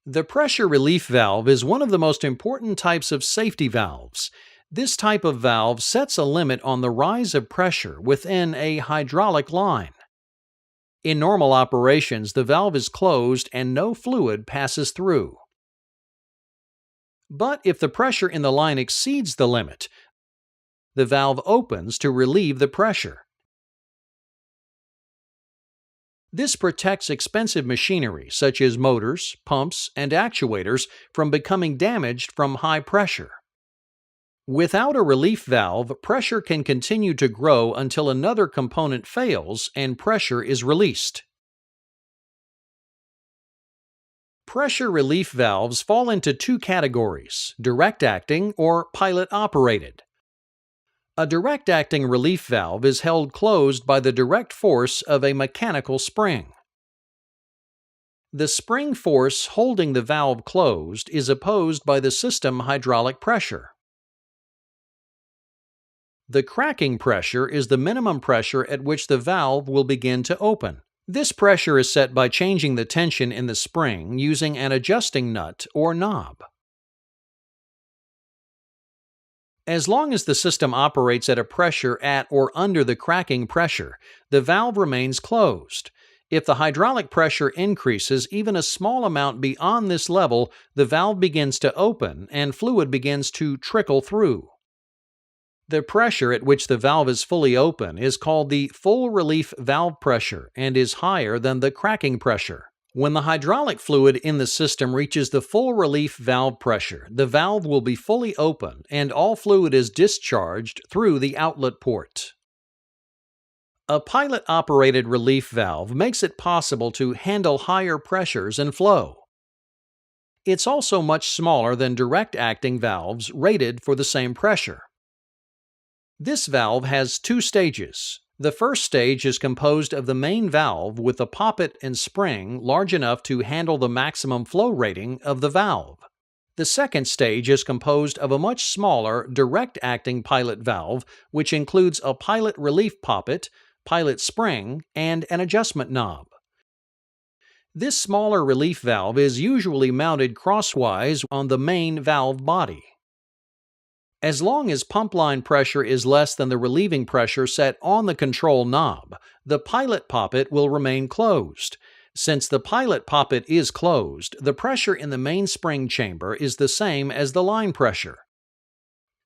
The pressure relief valve is one of the most important types of safety valves. This type of valve sets a limit on the rise of pressure within a hydraulic line. In normal operations, the valve is closed and no fluid passes through. But if the pressure in the line exceeds the limit, the valve opens to relieve the pressure. This protects expensive machinery such as motors, pumps, and actuators from becoming damaged from high pressure. Without a relief valve, pressure can continue to grow until another component fails and pressure is released. Pressure relief valves fall into two categories: direct acting or pilot operated. A direct acting relief valve is held closed by the direct force of a mechanical spring. The spring force holding the valve closed is opposed by the system hydraulic pressure. The cracking pressure is the minimum pressure at which the valve will begin to open. This pressure is set by changing the tension in the spring using an adjusting nut or knob. As long as the system operates at a pressure at or under the cracking pressure, the valve remains closed. If the hydraulic pressure increases even a small amount beyond this level, the valve begins to open and fluid begins to trickle through. The pressure at which the valve is fully open is called the full relief valve pressure and is higher than the cracking pressure. When the hydraulic fluid in the system reaches the full relief valve pressure, the valve will be fully open and all fluid is discharged through the outlet port. A pilot-operated relief valve makes it possible to handle higher pressures and flow. It's also much smaller than direct-acting valves rated for the same pressure. This valve has two stages. The first stage is composed of the main valve with a poppet and spring large enough to handle the maximum flow rating of the valve. The second stage is composed of a much smaller direct-acting pilot valve, which includes a pilot relief poppet, pilot spring, and an adjustment knob. This smaller relief valve is usually mounted crosswise on the main valve body. As long as pump line pressure is less than the relieving pressure set on the control knob, the pilot poppet will remain closed. Since the pilot poppet is closed, the pressure in the mainspring chamber is the same as the line pressure.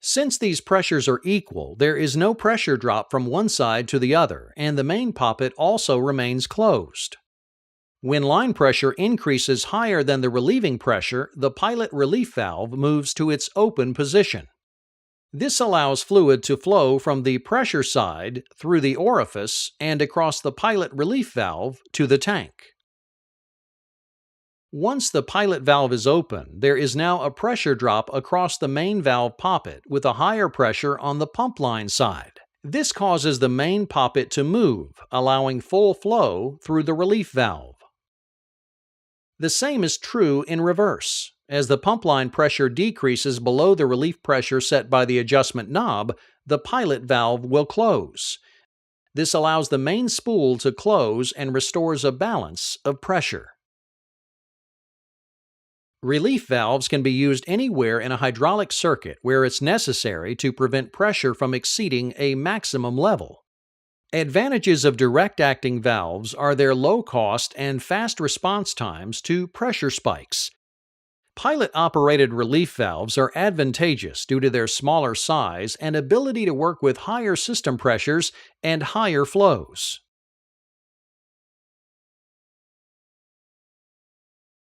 Since these pressures are equal, there is no pressure drop from one side to the other, and the main poppet also remains closed. When line pressure increases higher than the relieving pressure, the pilot relief valve moves to its open position. This allows fluid to flow from the pressure side through the orifice and across the pilot relief valve to the tank. Once the pilot valve is open, there is now a pressure drop across the main valve poppet with a higher pressure on the pump line side. This causes the main poppet to move, allowing full flow through the relief valve. The same is true in reverse. As the pump line pressure decreases below the relief pressure set by the adjustment knob, the pilot valve will close. This allows the main spool to close and restores a balance of pressure. Relief valves can be used anywhere in a hydraulic circuit where it's necessary to prevent pressure from exceeding a maximum level. Advantages of direct-acting valves are their low cost and fast response times to pressure spikes. Pilot-operated relief valves are advantageous due to their smaller size and ability to work with higher system pressures and higher flows.